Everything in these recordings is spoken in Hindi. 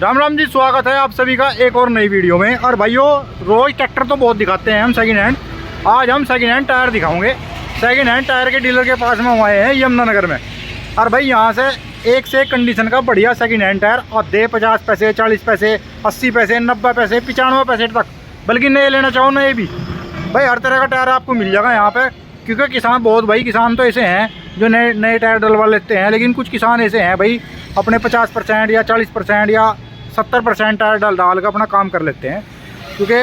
राम राम जी, स्वागत है आप सभी का एक और नई वीडियो में। और भाइयों, रोज ट्रैक्टर तो बहुत दिखाते हैं हम सेकंड हैंड। आज हम सेकंड हैंड टायर दिखाओगे। सेकंड हैंड टायर के डीलर के पास में हम आए हैं यमुनानगर में। और भाई यहाँ से एक कंडीशन का बढ़िया सेकंड हैंड टायर आधे 50 पैसे, 40 पैसे, 80 पैसे, 90 पैसे, 95 पैसे तक, बल्कि नए लेना चाहो नए भी, भाई हर तरह का टायर आपको मिल जाएगा यहाँ पे। क्योंकि किसान बहुत, भाई किसान तो ऐसे हैं जो नए नए टायर डलवा लेते हैं, लेकिन कुछ किसान ऐसे हैं भाई अपने 50% या 40% या 70% टायर डाल कर अपना काम कर लेते हैं। क्योंकि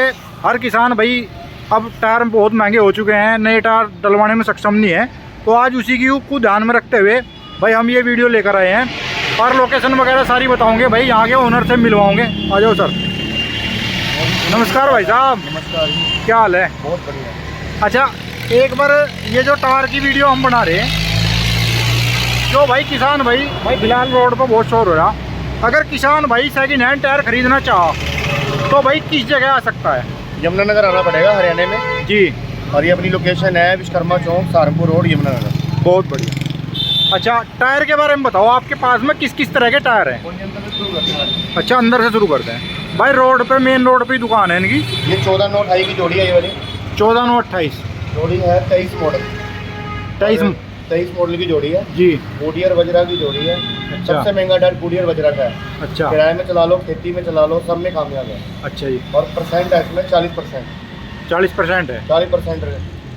हर किसान भाई अब टायर बहुत महंगे हो चुके हैं, नए टायर डलवाने में सक्षम नहीं है। तो आज उसी को ध्यान में रखते हुए भाई हम ये वीडियो लेकर आए हैं और लोकेशन वगैरह सारी बताओगे भाई, यहाँ के ओनर से मिलवाओगे। आ जाओ सर। नमस्कार भाई साहब। नमस्कार। क्या हाल है? बहुत बढ़िया। अच्छा, एक बार ये जो टायर की वीडियो हम बना रहे हैं, जो भाई किसान भाई बिलाल रोड पर बहुत शोर हो रहा, अगर किसान भाई सेकंड हैंड टायर खरीदना चाह तो भाई किस जगह आ सकता है? यमुनानगर आना पड़ेगा, हरियाणा में जी। और ये अपनी लोकेशन है विश्वकर्मा चौक, सहारनपुर रोड, यमुनानगर। बहुत बढ़िया। अच्छा, टायर के बारे में बताओ, आपके पास में किस किस तरह के टायर हैं? अच्छा, अंदर से शुरू करते हैं भाई। रोड पे, मेन रोड पे ही दुकान है इनकी। ये 14/9/28 की जोड़ी है। ये वाली 14/9/28 जोड़ी है। 23 मॉडल 23 मॉडल की जोड़ी है जी। गुडियर वज्रा की जोड़ी है। अच्छा। सबसे महंगा टायर गुडियर वज्रा का है। अच्छा। किराए में चला लो, खेती में चला लो, सब में कामयाब है। अच्छा जी। और परसेंट है इसमें 40%। 40% है 40%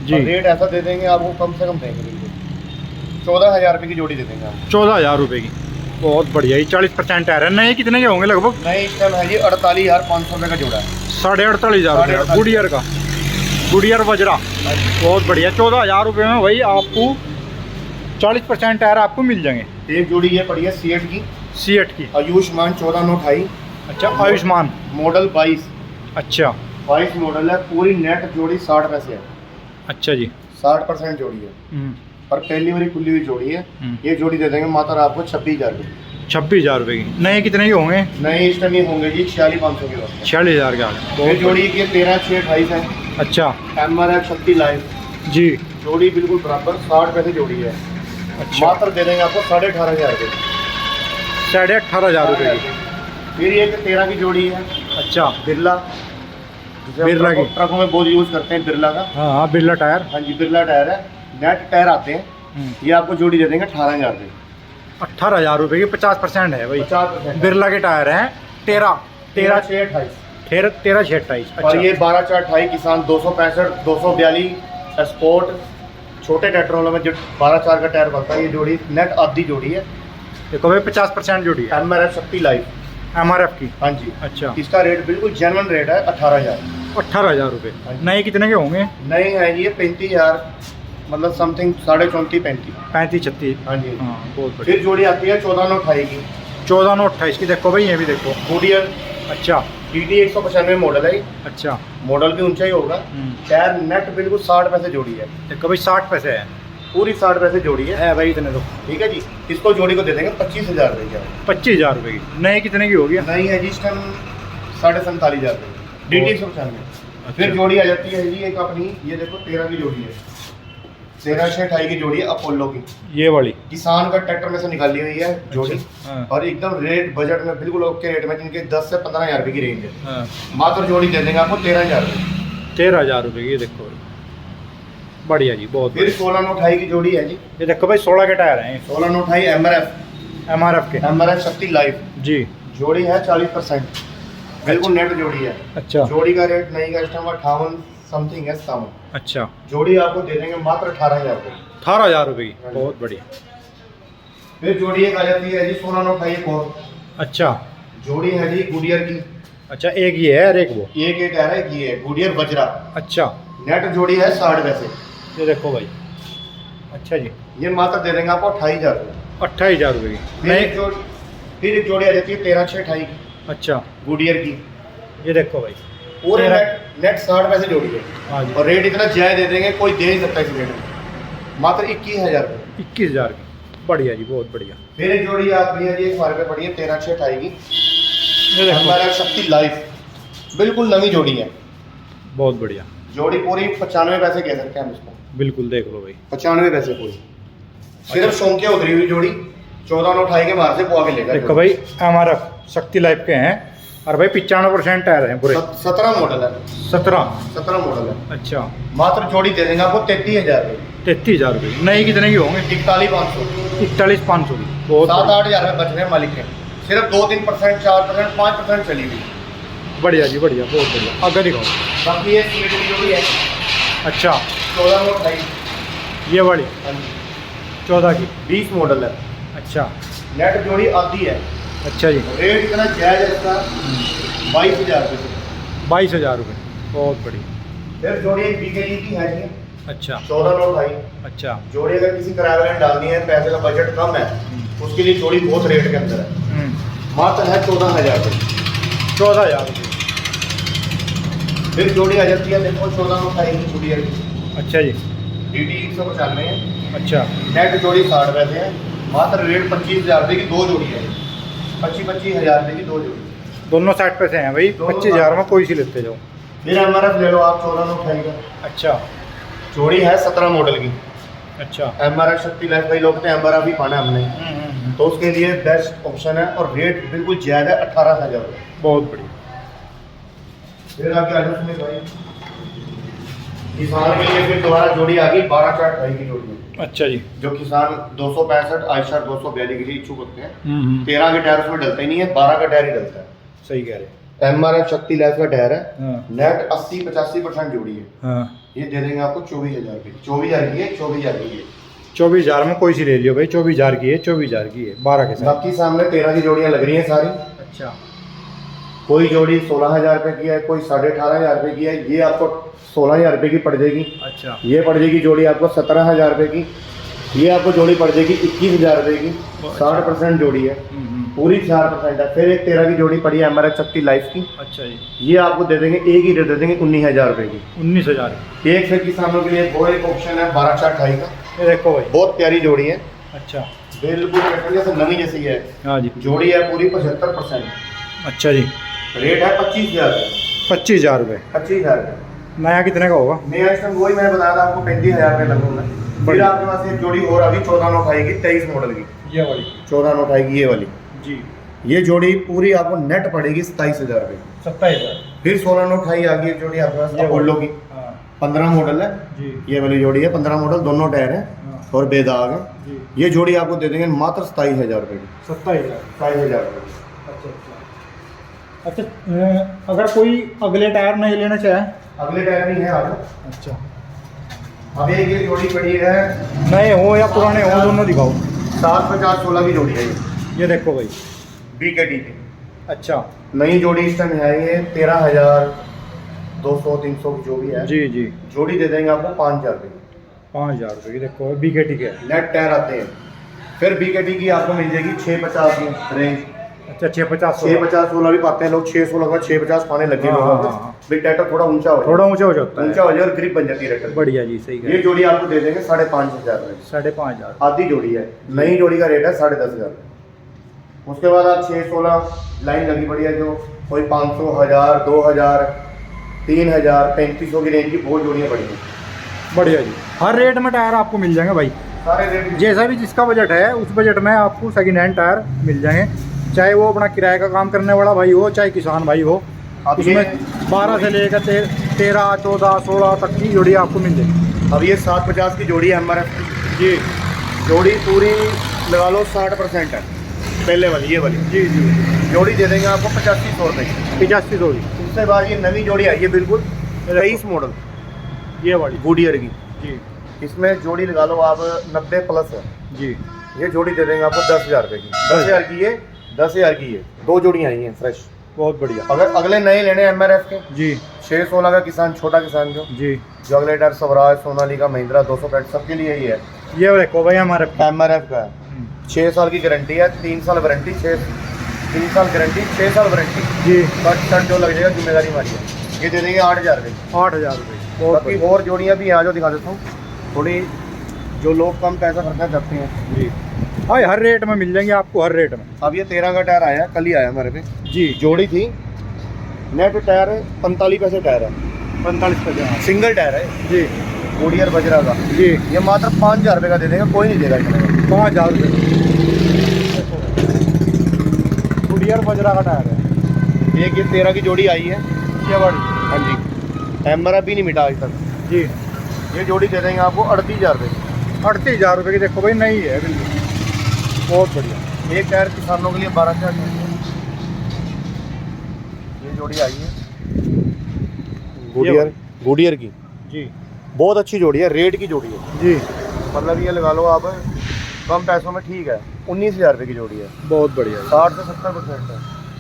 जी। और रेट ऐसा दे देंगे आपको, कम से कम देंगे बिल्कुल 14,000 रुपये की जोड़ी दे देंगे आप। 14,000 रुपये की। बहुत बढ़िया। ये 40% टायर है। नए कितने के होंगे लगभग? नहीं, इस टाइम है जी 48,500 रुपये का जोड़ा है। 48,500 रुपये गुडियर का, गुडियर वज्रा। बहुत बढ़िया। 14,000 रुपये में भाई आपको 40% टायर आपको मिल जाएंगे। एक जोड़ी ये पड़ी है सीएट की, सीएट की। आयुष्मान 14/9/28। अच्छा, आयुष्मान मॉडल 22। अच्छा 22 मॉडल है। पूरी नेट जोड़ी 60 पैसे है। अच्छा जी। 60% जोड़ी है और पहली बारी खुली हुई जोड़ी है। ये जोड़ी दे देंगे मात्र आपको 26,000 रुपये। 26,000 रुपये की। नए कितने के होंगे? नहीं, इस टाइम ये होंगे जी 46,500 के बाद। 46,000 के आगे। ये जोड़ी की 13/6/28 है। अच्छा MRF शक्ति लाइव जी। जोड़ी बिल्कुल बराबर 60 पैसे जोड़ी है। अच्छा, मात्र दे देंगे आपको 18,500 रुपये। 18,500 रुपये की। फिर ये 13 की जोड़ी है। अच्छा, बिरला, बिरला की। ट्रकों में बहुत यूज़ करते हैं बिरला का। हाँ हाँ, बिरला टायर। हाँ जी, बिरला टायर है। नेट टायर आते हैं। ये आपको जोड़ी दे देंगे 18,000 रुपये। 18,000 रुपये की। 50% है भाई। 50% बिरला के टायर हैं। 13/6/28। 13/6/28। और अच्छा। ये 12/4/28 किसान 265, 242 स्पोर्ट छोटे ट्रैक्टर वालों में जो 12/4 का टायर बनता है, ये जोड़ी नेट आधी जोड़ी है। देखो भाई 50% जोड़ी है। MRF शक्ति लाइव MRF की। हाँ जी। अच्छा, इसका रेट बिल्कुल जेन्युइन रेट है 18,000। 18,000 रुपये। नए कितने के होंगे? नहीं है ये 35,000, मतलब समथिंग 34.5-35। 35-36। हाँ जी। हाँ, बहुत बढ़िया। फिर जोड़ी आती है 14/9/28 की, 14/9/28 की। देखो भाई, ये भी देखो। गुडियर अच्छा। DT 195 मॉडल है। अच्छा। मॉडल भी ऊंचा ही होगा। टायर नेट बिल्कुल 60 पैसे जोड़ी है। देखो भाई 60 पैसे है। पूरी 60 पैसे जोड़ी है भाई इतने तो। ठीक है जी। इसको जोड़ी को दे देंगे 25,000 रुपये की। 25,000 रुपये की। नए कितने की होगी? नहीं है जी, इस टाइम 47,500 रुपये DT 195। फिर जोड़ी आ जाती है जी एक अपनी, ये देखो 13 की जोड़ी है। 13/6/28 की जोड़ी है अपोलो की। ये वाली किसान का ट्रैक्टर में से निकाली हुई है जोड़ी। अच्छा। हाँ। और एकदम रेट बजट में बिल्कुल ओके रेट में, जिनके 10 से 15,000 रुपये की रेंज है। हाँ। मात्र जोड़ी दे देंगे आपको 13,000 रुपये। 13,000 रुपये की। ये देखो बढ़िया जी, बहुत फिर 16/9/28 की जोड़ी है जी। ये देखो भाई 16 के टायर हैं। 16/9/28 MRF के। MRF शक्ति लाइव जी। जोड़ी है 40%। बिल्कुल नेट जोड़ी है। अच्छा। जोड़ी का रेट नहीं का इस टाइम 58 समथिंग है, 57। अच्छा, जोड़ी आपको दे देंगे मात्र 18,000 रुपये। 18,000 रुपये की। बहुत बढ़िया। फिर जोड़ी एक आ जाती है जी 16/9/28 एक और। अच्छा। जोड़ी है जी गुडियर की। अच्छा, एक ये है और एक वो। एक टायर है, ये है गुडियर वज्रा। अच्छा। नेट जोड़ी है 60 पैसे। ये देखो भाई। अच्छा जी। ये मात्र दे देंगे आपको 28,000 रुपये। 28,000 रुपये की। फिर एक जोड़ी आ जाती है 13/6/28 की, अच्छा, गुडियर की। ये देखो भाई। पूरे नेट 60 पैसे जोड़ी है। हाँ जी। और रेट इतना जायज दे देंगे, कोई दे नहीं सकता इस रेट में। मात्र 21,000 रुपये। 21,000 की। बढ़िया जी, बहुत बढ़िया। फिर एक जोड़ी आती है जी, एक हमारे पे पड़ी है 13/6/28 की। ये देखो हमारा शक्ति लाइफ बिल्कुल नवी जोड़ी है। बहुत बढ़िया। जोड़ी पूरी 95 पैसे कह सकते हैं हम इसको। बिल्कुल देख लो भाई। 95 पैसे पूरी। सिर्फ शौकिया उतरी हुई जोड़ी 14/9/28 के बाहर से पुआ के लेकर। देखो भाई MRF शक्ति लाइफ के हैं। और भाई 95% टायर हैं पूरे। 17 मॉडल है। 17 मॉडल है। अच्छा, मात्र जोड़ी दे देंगे आपको 33,000 रुपये। 33,000 रुपये। नई कितने की होंगे? 41,500। 41,500 की। बहुत 7-8 हज़ार रुपये बच रहे हैं मालिक के। सिर्फ 2-3%, 4%, 5% चली हुई। बढ़िया जी, बढ़िया, बहुत बढ़िया। आगे दिखाओ। बाकी ये स्प्लिट की जोड़ी है। अच्छा, 14 और 28। ये वाली 14 की 20 मॉडल है। अच्छा, नेट जोड़ी आती है। अच्छा जी। रेट इतना जायज़ है इसका, 22,000 रुपये। 22,000 रुपये, बहुत बढ़िया। फिर जोड़ी एक BKD की है जी। अच्छा 14 और 28। अच्छा। जोड़ी अगर किसी किराए वाले ने डालनी है, पैसे का बजट कम है, उसके लिए जोड़ी बहुत रेट के अंदर है। मात्र है 14,000 रुपये। 14,000 रुपये। फिर जोड़ी आ जाती है देखो 14 और 28 की जोड़ी है। अच्छा जी। DT 195 है। अच्छा, नेट जोड़ी 60 पैसे है। मात्र रेट 25,000 रुपये की दो जोड़ी है। 25,000 रुपये की दो जोड़ी। दोनों 60 पैसे हैं भाई। दोनों 25,000 में कोई सी लेते जाओ। फिर MRF ले लो आप 14 और 28 का। अच्छा जोड़ी है 17 मॉडल की। अच्छा। MRF शक्ति लाइफ, कई लोग तो MRF ही पाना है हमने, तो उसके लिए बेस्ट ऑप्शन है और रेट बिल्कुल जायज़ है, 18,000 रुपये। बहुत बढ़िया। फिर आगे आ जाओ सुमित भाई, किसान के लिए फिर दोबारा जोड़ी आ गई 12/4 की जोड़ी है। अच्छा जी। जो किसान 265 आयशर 242 के लिए इच्छुक होते हैं, 13 के टायर उसमें डलते ही नहीं है, 12 का टायर ही डलता है। सही कह रहे हैं। MRF शक्ति लाइफ का टायर है। हाँ। नेट 80-85% जोड़ी है। हाँ, ये दे देंगे आपको 24,000 की। 24,000 की है, 24,000 की है। 24,000 में कोई सी ले लियो भाई। 24,000 की है, 24,000 की है, 12 के साथ। बाकी सामने 13 की जोड़ियाँ लग रही हैं सारी। अच्छा। कोई जोड़ी 16,000 रुपये की है, कोई 18,500 रुपये की है। ये आपको 16,000 रुपये की पड़ जाएगी। अच्छा। ये पड़ जाएगी जोड़ी आपको 17,000 रुपये की। ये आपको जोड़ी पड़ जाएगी 21,000 रुपये की। 60% जोड़ी है, पूरी 4% है। फिर एक 13 की जोड़ी पड़ी है MRF शक्ति लाइफ की। अच्छा जी। ये आपको दे देंगे, एक ही रेट दे देंगे 19,000 रुपये की। 19,000। एक फिर किसानों के लिए वो एक ऑप्शन है 12/4 का। ये देखो भाई। बहुत प्यारी जोड़ी है, अच्छा। बिल्कुल जैसे नवी जैसी है। हाँ जी। जोड़ी है पूरी 75%। अच्छा जी। रेट है 25,000 रुपये। 25,000 रुपये। 25,000 रुपये। नया कितने का होगा? नया इस टाइम वही मैंने बताया था आपको 35,000 रुपये लगूंगा। फिर आपके पास एक जोड़ी और अभी 14/9 की 23 मॉडल की। ये वाली 14/9 की ये वाली जी। ये जोड़ी पूरी आपको नेट पड़ेगी 27,000 रुपये। 27,000। फिर 16/9 आ गई एक जोड़ी आपके पास ये अपोलो की। हाँ 15 मॉडल है जी। ये वाली जोड़ी है, 15 मॉडल, दोनों टायर है हाँ और बेदाग है। जी। ये जोड़ी आपको दे देंगे मात्र 27,000 रुपये की। 27,000। 27,000 रुपये। अच्छा अच्छा। अगर कोई अगले टायर नहीं लेना चाहे? अगले टायर नहीं है आप। अच्छा। अब एक ये जोड़ी पड़ी है, नए हो या पुराने हो, दोनों दिखाओ। 7/50-16 की जोड़ी है ये देखो भाई। BKD की। अच्छा नई जोड़ी इस टाइम है ये 13,200-300 की जो भी है। जी जी। जोड़ी दे देंगे आपको 5,000 रुपये की। 5,000 रुपये की। देखो BKT के। नेट टायर आते हैं। फिर BKT की आपको मिल जाएगी 650 की रेंज। अच्छा 650। 650-16 भी पाते हैं लोग, 616 का 650 पाने लगे हाँ, लोगों हाँ, हाँ। बिग ट्रैक्टर थोड़ा ऊंचा हो थोड़ा ऊंचा हो जाता है। ऊंचा हो जाए और ग्रिप बन जाती है ट्रैक्टर। बढ़िया जी, सही ये है। जोड़ी आपको दे देंगे 5,500 रुपये। 5,500। आधी जोड़ी है, नई जोड़ी का रेट है 10,500। उसके बाद आप 616 लाइन लगी पड़ी है, जो कोई 500, 1000, 2000, 3000, 3500 की रेंज की बहुत जोड़ियाँ पड़ी हैं। बढ़िया जी। हर रेट में टायर आपको मिल जाएंगे भाई। सारे रेट जैसा भी जिसका बजट है उस बजट में आपको सेकेंड हैंड टायर मिल जाएंगे। चाहे वो अपना किराए का काम करने वाला भाई हो, चाहे किसान भाई हो। अब उसमें ये 12 से लेकर 13, 14, 16 तक की जोड़ी आपको मिल जाएगी। अब ये 750 की जोड़ी है MRF की जी। जोड़ी पूरी लगा लो 60% है, पहले वाली ये वाली जी जी। जोड़ी दे देंगे आपको 8500 रुपये की। 85 जोड़ी। उसके बाद ये नई जोड़ी आई है बिल्कुल 23 मॉडल ये वाली गुडियर की जी। इसमें जोड़ी लगा लो आप 90 प्लस है जी। ये जोड़ी दे देंगे आपको 10,000 रुपये की। 10,000 की ये, 10,000 की ये, दो जोड़ियाँ आई हैं फ्रेश। बहुत बढ़िया। अगर अगले नए लेने MRF के जी 616 का किसान, छोटा किसान जी। जो अगले टायर स्वराज, सोनालिका, महिंद्रा 265 सबके लिए ही है। ये देखो भाई हमारे MRF का है, 6 साल की गारंटी है, 3 साल वारंटी, 3 साल गारंटी, 6 साल वारंटी जी। कट शर्ट जो लग जाएगा जिम्मेदारी हमारी है। ये दे देंगे 8,000 रुपये। 8,000 रुपये। बहुत बाकी बढ़िया। और जोड़ियाँ भी यहाँ जो दिखा देता हूँ, थोड़ी जो लोग कम पैसा खर्चना चाहते हैं जी। हाँ हर रेट में मिल जाएंगे आपको, हर रेट में। अब ये 13 का टायर आया, कल ही आया हमारे पे जी। जोड़ी थी। नेट टायर है 45 पैसे टायर है, 45 पैसे। सिंगल टायर है जी गुडियर बजरा का। जी। ये मात्र 5,000 रुपये का दे देंगे, कोई नहीं देगा इतना। 5,000 रुपये। गुडियर बजरा का टायर है। एक ये 13 की जोड़ी आई है। ये बड़ी। हाँ जी, एमआरपी नहीं मिटा आज तक जी। ये जोड़ी दे देंगे आपको 38,000 रुपये की। 38,000 रुपये की। देखो भाई नई है बिल्कुल, बहुत बढ़िया। एक टायर किसानों के लिए 12,000 ये जोड़ी आई है गुडियर की। जी बहुत अच्छी जोड़ी है, रेट की जोड़ी है। जी, मतलब ये लगा लो आप कम पैसों में, ठीक है। 19,000 रुपये की जोड़ी है। बहुत बढ़िया। 60 से 70% है।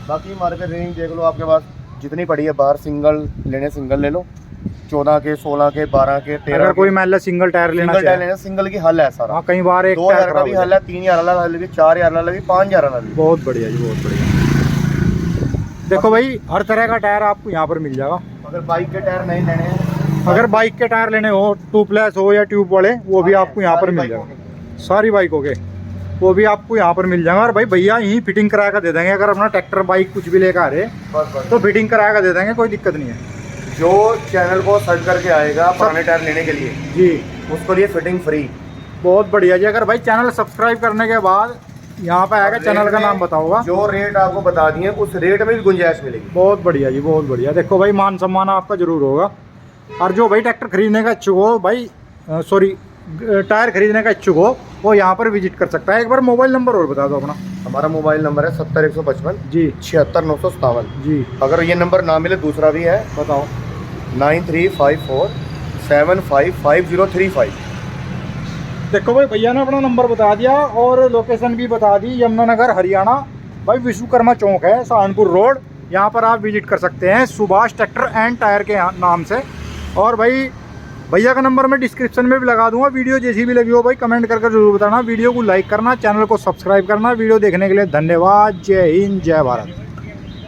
बाकी मार्केट रेंज देख लो, आपके पास जितनी पड़ी है बाहर, सिंगल लेने सिंगल ले लो, 14 के, 16 के, 12 के, 13 अगर कोई मान लो सिंगल टायर लेना सिंगल टायर चाहिए, लेना, सिंगल की हल है सारा। हाँ कई बार एक 2,000 टायर का भी हल है, 3,000 वाला हल भी, 4,000 वाला भी, 5,000 वाला भी। बहुत बढ़िया जी, बहुत बढ़िया। देखो भाई हर तरह का टायर आपको यहाँ पर मिल जाएगा। अगर बाइक के टायर नहीं लेने हैं, अगर बाइक के टायर लेने हो, टूबलेस हो या ट्यूब वाले, वो भी आपको यहाँ पर मिल जाएगा। सारी बाइकों के वो भी आपको यहाँ पर मिल जाएगा। और भाई भैया यहीं फिटिंग करा कर दे देंगे। अगर अपना ट्रैक्टर बाइक कुछ भी लेकर आ रहे बस तो फिटिंग करा कर दे देंगे, कोई दिक्कत नहीं है। जो चैनल को सर्च करके आएगा पुराने टायर लेने के लिए जी, उसको लिए फिटिंग फ्री। बहुत बढ़िया जी। अगर भाई चैनल सब्सक्राइब करने के बाद यहाँ पे आएगा, चैनल का नाम बताओगा, जो रेट आपको बता दिए उस रेट में भी गुंजाइश मिलेगी। बहुत बढ़िया जी, बहुत बढ़िया। देखो भाई मान सम्मान आपका जरूर होगा। और जो भाई ट्रैक्टर खरीदने का इच्छुक हो, भाई सॉरी टायर खरीदने का इच्छुक हो, वो यहाँ पर विजिट कर सकता है। एक बार मोबाइल नंबर और बता दो अपना। हमारा मोबाइल नंबर है 70 155 जी 76 957 जी। अगर ये नंबर ना मिले दूसरा भी है, बताओ। 9354 755035। देखो भाई भैया ने अपना नंबर बता दिया और लोकेशन भी बता दी, यमुनानगर हरियाणा। भाई विश्वकर्मा चौक है, सहारनपुर रोड। यहाँ पर आप विजिट कर सकते हैं सुभाष ट्रैक्टर एंड टायर के नाम से। और भाई भैया का नंबर मैं डिस्क्रिप्शन में भी लगा दूंगा। वीडियो जैसी भी लगी हो भाई कमेंट करके जरूर बताना। वीडियो को लाइक करना, चैनल को सब्सक्राइब करना। वीडियो देखने के लिए धन्यवाद। जय हिंद, जय भारत।